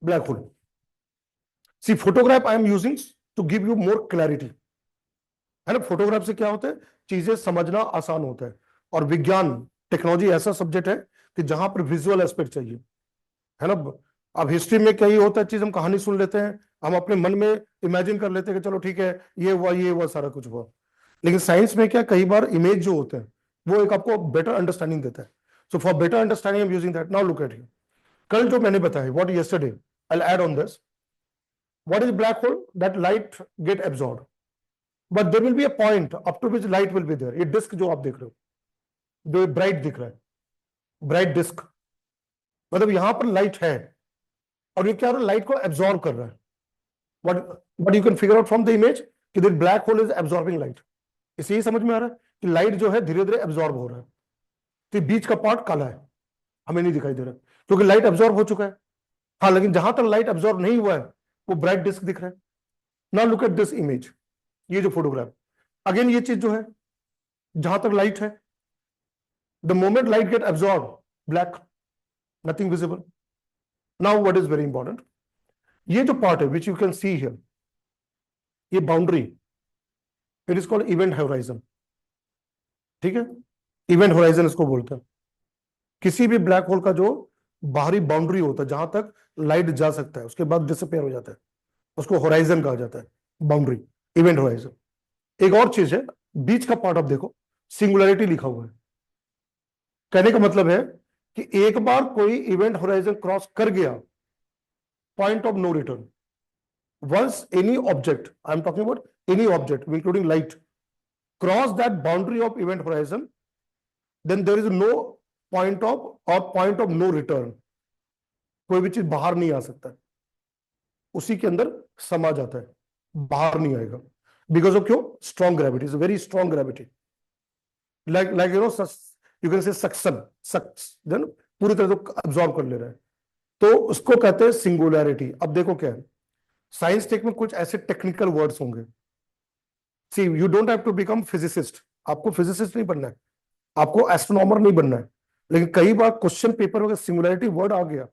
Black hole. See photograph I am using to give you more clarity, है ना। Photograph से क्या होता है, चीजें समझना आसान होता है। और विज्ञान टेक्नोलॉजी ऐसा सब्जेक्ट है कि जहां पर विजुअल एस्पेक्ट चाहिए, है ना। अब हिस्ट्री में क्या ही होता है, चीज हम कहानी सुन लेते हैं, हम अपने मन में इमेजिन कर लेते हैं कि चलो ठीक है ये हुआ सारा कुछ हुआ। लेकिन साइंस में क्या, कई बार इमेज जो होते हैं वो एक आपको बेटर अंडरस्टैंडिंग देता है। So for better understanding I am using that. Now look at here. कल जो मैंने बताया, what yesterday, I will add on this. What is black hole? That light get absorb, but there will be a point up to which light will be there. ये disc जो आप देख रहे हो, जो ब्राइट दिख रहा है, ब्राइट डिस्क, मतलब यहां पर लाइट है और ये क्या हो रहा है, लाइट को एब्जॉर्ब कर रहा है। what you can figure out from the image कि the black hole is absorbing light। इसे ही समझ में आ रहा है कि लाइट जो है धीरे धीरे एब्जॉर्ब हो रहा है, तो बीच का पार्ट काला है, हमें नहीं दिखाई दे रहा क्योंकि लाइट एब्जॉर्ब हो चुका है। हाँ, लेकिन जहां तक लाइट एब्जॉर्ब नहीं हुआ है वो ब्राइट डिस्क दिख रहा है। Now look at this image, ये जो फोटोग्राफ, अगेन ये चीज जो है, जहां तक लाइट है, the moment light get absorb, black, nothing visible. Now what is very important, ये जो पार्ट है which you can see here, ये boundary, it is called event horizon. ठीक है, इवेंट होराइजन इसको बोलते हैं। किसी भी ब्लैक होल का जो बाहरी बाउंड्री होता है, जहां तक लाइट जा सकता है उसके बाद डिसअपेयर हो जाता है, उसको होराइजन कहा जाता है, बाउंड्री, इवेंट होराइजन। एक और चीज है, बीच का पार्ट आप देखो, सिंगुलैरिटी लिखा हुआ है। कहने का मतलब है कि एक बार कोई इवेंट होराइजन क्रॉस कर गया, point of no return. Once any object, I am talking about any object including light, cross that boundary of event horizon, then there is no point of no return. कोई भी चीज बाहर नहीं आ सकता, उसी के अंदर समा जाता है, बाहर नहीं आएगा। बिकॉज ऑफ क्यों? Strong gravity, is very strong gravity, like you know, you can say suction, sucks, then पूरी तरह से अब्सॉर्ब कर ले रहा है, तो उसको कहते हैं सिंगुलैरिटी। अब देखो क्या है, साइंस टेक में कुछ ऐसे टेक्निकल वर्ड्स होंगे। See you don't have to become physicist, आपको फिजिसिस्ट नहीं बनना है, आपको एस्ट्रोनॉमर नहीं बनना है, लेकिन कई बार क्वेश्चन पेपर में सिंगुलैरिटी वर्ड आ गया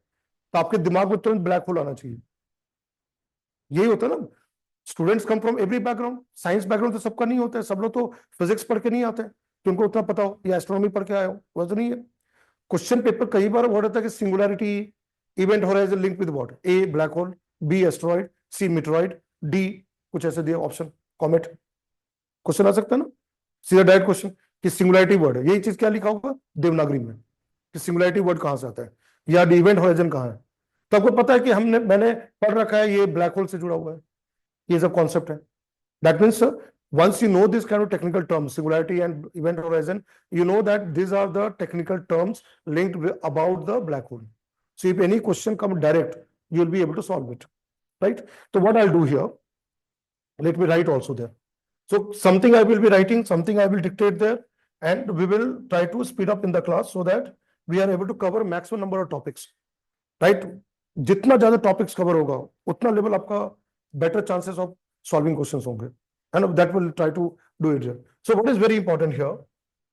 तो आपके दिमाग में तुरंत ब्लैक होल आना चाहिए। यही होता है ना, students come from every background, science background तो सबका नहीं होता है, सब लोग तो फिजिक्स पढ़ के नहीं आते कि उनको उतना पता हो, या एस्ट्रोनॉमी पढ़ के आए हो, वह तो नहीं है। क्वेश्चन पेपर कई बार वर्ड होता है कि singularity, event horizon link with what, A black hole, B asteroid, C meteoroid, D कुछ ऐसे दिया ऑप्शन, कॉमेट। क्वेश्चन आ सकता है ना, सीधा डायरेक्ट क्वेश्चन कि सिंगुलैरिटी वर्ड है, यही चीज क्या लिखा होगा देवनागरी में कि सिंगुलैरिटी वर्ड कहां से आता है या इवेंट होराइजन कहां है। तो आपको पता है कि मैंने पढ़ रखा है ये ब्लैक होल से जुड़ा हुआ है, ये सब कॉन्सेप्ट है। That means once you know this kind of technical terms, singularity and event horizon, you know that these are the technical terms linked with about the black hole. So if any question come direct, you will be able to solve it, right? So what I'll do here, let me write also there. So something I will be writing, something I will dictate there, and we will try to speed up in the class so that we are able to cover maximum number of topics, right? जितना ज्यादा topics cover होगा उतना level आपका better chances of solving questions होंगे, and that will try to do it here. So what is very important here,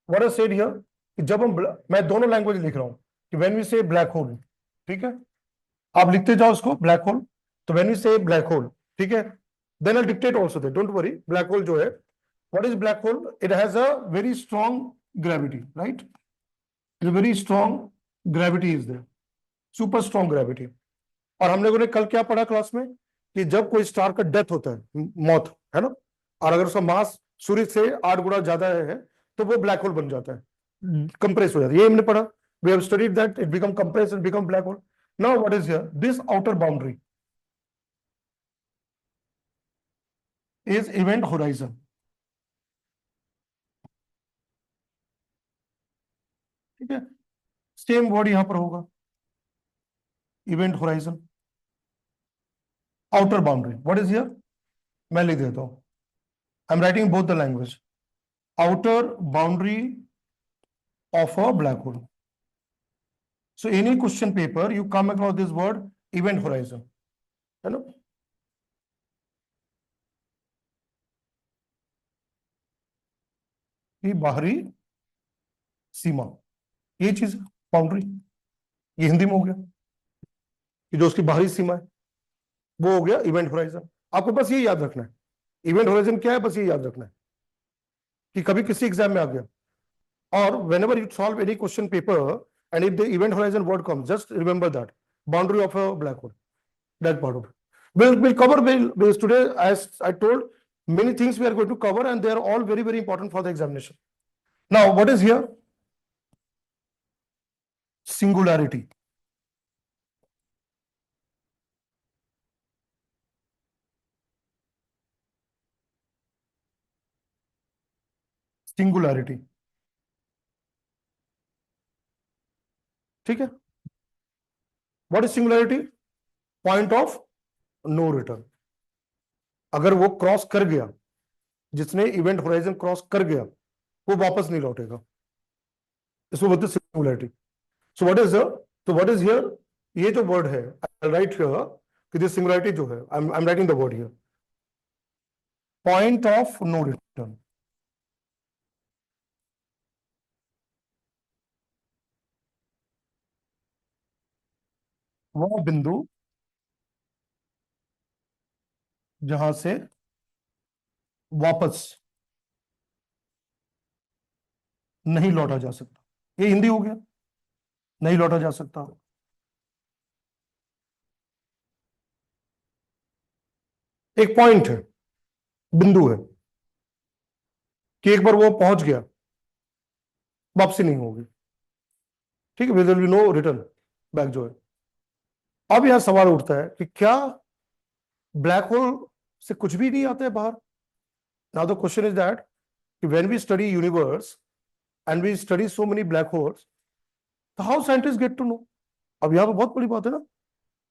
what I said here, कि जब हम मैं दोनों लैंग्वेज लिख रहा हूं कि when we say black hole, ठीक है, आप लिखते जाओ उसको ब्लैक होल, तो when we say black hole, ठीक है, then I'll dictate also there, don't worry। Black hole जो है, what is black hole? It has a very strong gravity, right? A very strong gravity is there, super strong gravity। और हम लोगों ने कल क्या पढ़ा क्लास में कि जब कोई स्टार का डेथ होता है, मौत, है ना, और अगर उसका मास सूर्य से 8 गुना ज्यादा है तो वो ब्लैक होल बन जाता है, कंप्रेस हो जाता है, ये हमने पढ़ा। We have studied that it become compress and become black hole. Now what is here, this outer boundary is event horizon, ठीक है, सेम वर्ड यहां पर होगा, event horizon, outer boundary. What is here, मैं लिख देता हूं, I am writing both the language, outer boundary of a black hole। So any question paper you come across this word event horizon, है ना, ये बाहरी सीमा, ये चीज बाउंड्री, ये हिंदी में हो गया, कि जो उसकी बाहरी सीमा है, वो हो गया इवेंट होराइजन। आपको बस ये याद रखना है, इवेंट होराइजन क्या है, बस ये याद रखना है कि कभी किसी एग्जाम में आ गया, और whenever you solve any question paper and if the event horizon word comes, just remember that boundary of a black hole, that part of it. We'll cover we'll today, as I told, many things we are going to cover, and they are all very, very important for the examination. Now, what is here? Singularity. Singularity. ठीक है? What is singularity? Point of no return. अगर वो cross कर गया, जिसने event horizon cross कर गया, वो वापस नहीं लौटेगा, इसको बोलते हैं सिंगुलैरिटी। सो व्हाट इज तो व्हाट इज हियर, ये जो वर्ड है, आई राइट हियर कि दिस सिंगुलैरिटी जो है, I am writing the word here, point of no return. वो बिंदु जहां से वापस नहीं लौटा जा सकता, ये हिंदी हो गया, नहीं लौटा जा सकता। एक पॉइंट है, बिंदु है कि एक बार वो पहुंच गया, वापसी नहीं होगी। ठीक है, will be no return back जो है। अब यहां सवाल उठता है कि क्या ब्लैक होल से कुछ भी नहीं आता है बाहर? Now the question is that when we study universe and we study so many black holes, तो how scientist get to know? अब यहां पर बहुत बड़ी बात है ना,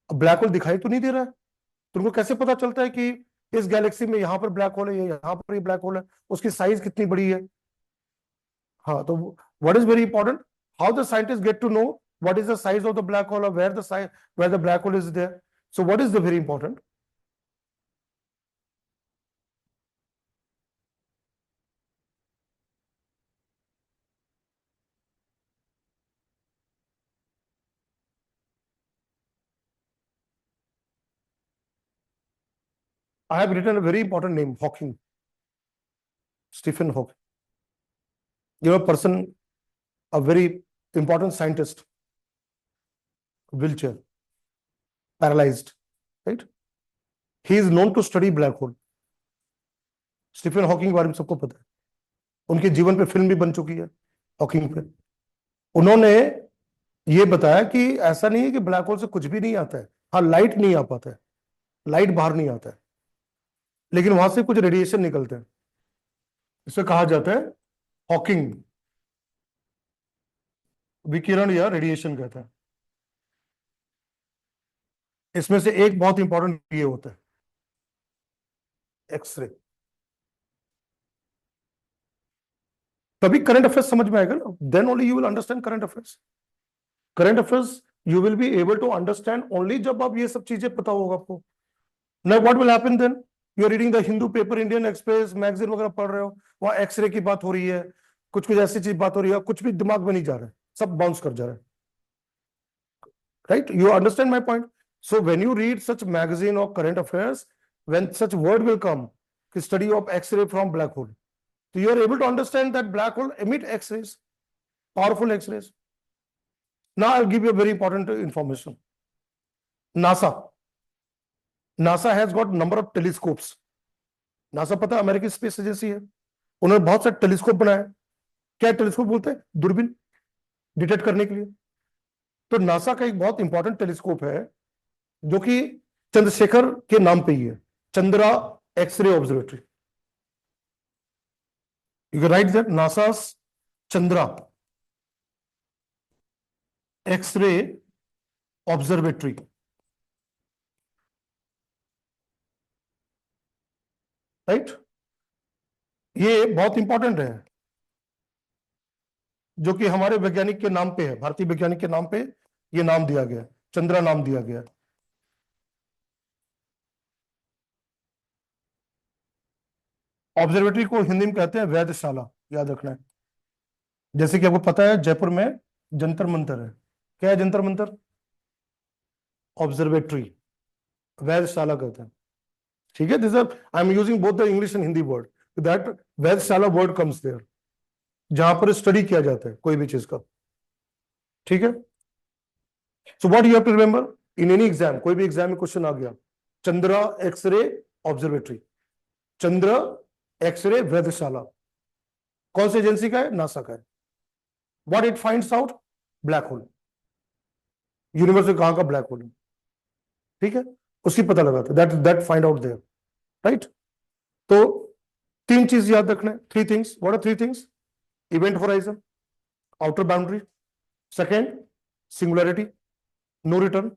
अब ब्लैक होल दिखाई तो नहीं दे रहा है, तो उनको कैसे पता चलता है कि इस गैलेक्सी में यहां पर ब्लैक होल है, यहां पर ये ब्लैक होल है, उसकी साइज कितनी बड़ी है? हाँ, तो what is very important, how the scientist get to know what is the size of the black hole, or where the black hole is there? So what is the very important? I have written a very important name, Hawking, Stephen Hawking. You know, a person, a very important scientist, wheelchair, paralyzed, right? He is known to study black hole. Stephen Hawking के बारे में सबको पता है, उनके जीवन पे film भी बन चुकी है हॉकिंग पे। उन्होंने ये बताया कि ऐसा नहीं है कि ब्लैक होल से कुछ भी नहीं आता है, हाँ लाइट नहीं आ पाता है, लाइट बाहर नहीं आता है, लेकिन वहां से कुछ रेडिएशन निकलते हैं, इसे कहा जाता है हॉकिंग विकिरण या रेडिएशन कहते हैं। इसमें से एक बहुत इंपॉर्टेंट ये होता है एक्सरे। तभी करंट अफेयर्स समझ में आएगा ना, then only you will understand current affairs. Current affairs you will be able to understand only जब आप ये सब चीजें पता होगा आपको। Now what will happen then, you are reading the Hindu paper, Indian Express magazine वगैरह पढ़ रहे हो, वहां एक्सरे की बात हो रही है, कुछ कुछ ऐसी चीज बात हो रही है, कुछ भी दिमाग में नहीं जा रहा है, सब बाउंस कर जा रहा है, right? You understand my point? So when you read such magazine or current affairs, when such word will come, study of X-ray from black hole, so you are able to understand that black hole emit X-rays, powerful X-rays. Now I'll give you a very important information. NASA has got number of telescopes. NASA पता है अमेरिकी space agency है, उन्होंने बहुत सारे telescope बनाए। क्या telescope बोलते हैं? दूरबीन, डिटेक्ट करने के लिए। तो नासा का एक बहुत इंपॉर्टेंट टेलीस्कोप है जो कि चंद्रशेखर के नाम पे ही है, Chandra x ray observatory. You can write that, NASA's Chandra x ray observatory, right? ये बहुत इंपॉर्टेंट है, जो कि हमारे वैज्ञानिक के नाम पे है, भारतीय वैज्ञानिक के नाम पे ये नाम दिया गया, चंद्रा नाम दिया गया। ऑब्जर्वेटरी को हिंदी में कहते हैं वेधशाला, याद रखना है। जैसे कि आपको पता है जयपुर में जंतर मंतर है, क्या है जंतर मंतर? ऑब्जर्वेटरी, वेधशाला कहते हैं, ठीक है। This I am using both the English and Hindi word, that वेधशाला वर्ड कम्स देयर, जहां पर स्टडी किया जाता है कोई भी चीज का, ठीक है। So what you have to remember in any exam, कोई भी एग्जाम में क्वेश्चन आ गया, Chandra x ray observatory, Chandra x ray वेधशाला, कौन सी एजेंसी का है? नासा का है। What it finds out? Black hole, universe में कहां का ब्लैक होल है, ठीक है, उसकी पता लगाता है, that find out there, right. तो तीन चीज याद रखना है, three things. What are three things? Event horizon, outer boundary, second singularity, no return,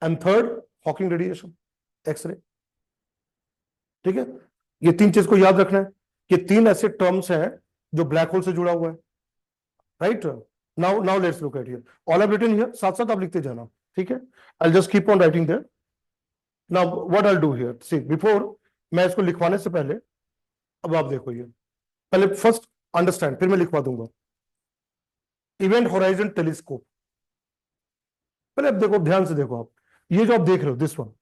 and third Hawking radiation, x ray, ठीक है। ये तीन चीज को याद रखना है। ये तीन ऐसे टर्म्स हैं जो ब्लैक होल से जुड़ा हुआ है, right. Now let's look at here, all I written here, साथ साथ आप लिखते जाना, ठीक है। I just keep on writing there. Now what I do here, see before, मैं इसको लिखवाने से पहले, अब आप देखो ये, पहले फर्स्ट अंडरस्टैंड, फिर मैं लिखवा दूंगा। इवेंट होराइजन टेलीस्कोप, पहले अब देखो, ध्यान से देखो आप, ये जो आप देख रहे हो दिस वन,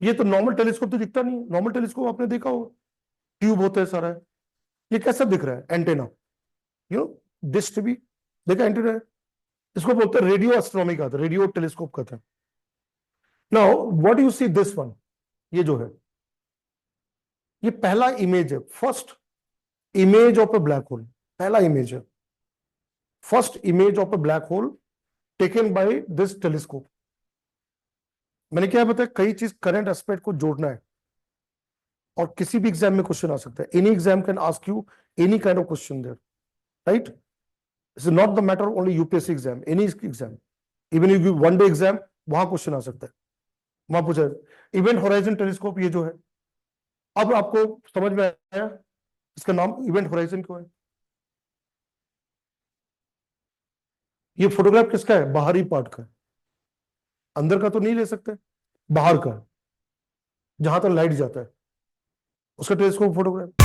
ये तो नॉर्मल टेलीस्कोप तो दिखता नहीं है। नॉर्मल टेलीस्कोप आपने देखा होगा, ट्यूब होता है सारा है। ये कैसा दिख रहा है? एंटेना, यू नो, डिश भी देखा, एंटेना है। इसको बोलते हैं रेडियो एस्ट्रोनॉमी का, रेडियो टेलीस्कोप कहते हैं। Now what you see this one, ये जो है, ये पहला इमेज है, first image of a black hole, पहला इमेज है, first image of a black hole taken by this telescope. मैंने क्या बताया, कई चीज करंट एस्पेक्ट को जोड़ना है, और किसी भी एग्जाम में क्वेश्चन आ सकता है, any exam can ask you any kind of question there, right. It's not the matter only UPSC exam, any exam, even you give one day exam, वहां क्वेश्चन आ सकता है, वहां पूछा। इवेंट होराइजन टेलीस्कोप ये जो है, अब आपको समझ में आया इसका नाम इवेंट होराइजन क्यों है। ये फोटोग्राफ किसका है? बाहरी पार्ट का, अंदर का तो नहीं ले सकते, बाहर का, जहां तक लाइट जाता है, उसका टेलीस्कोप फोटोग्राफ।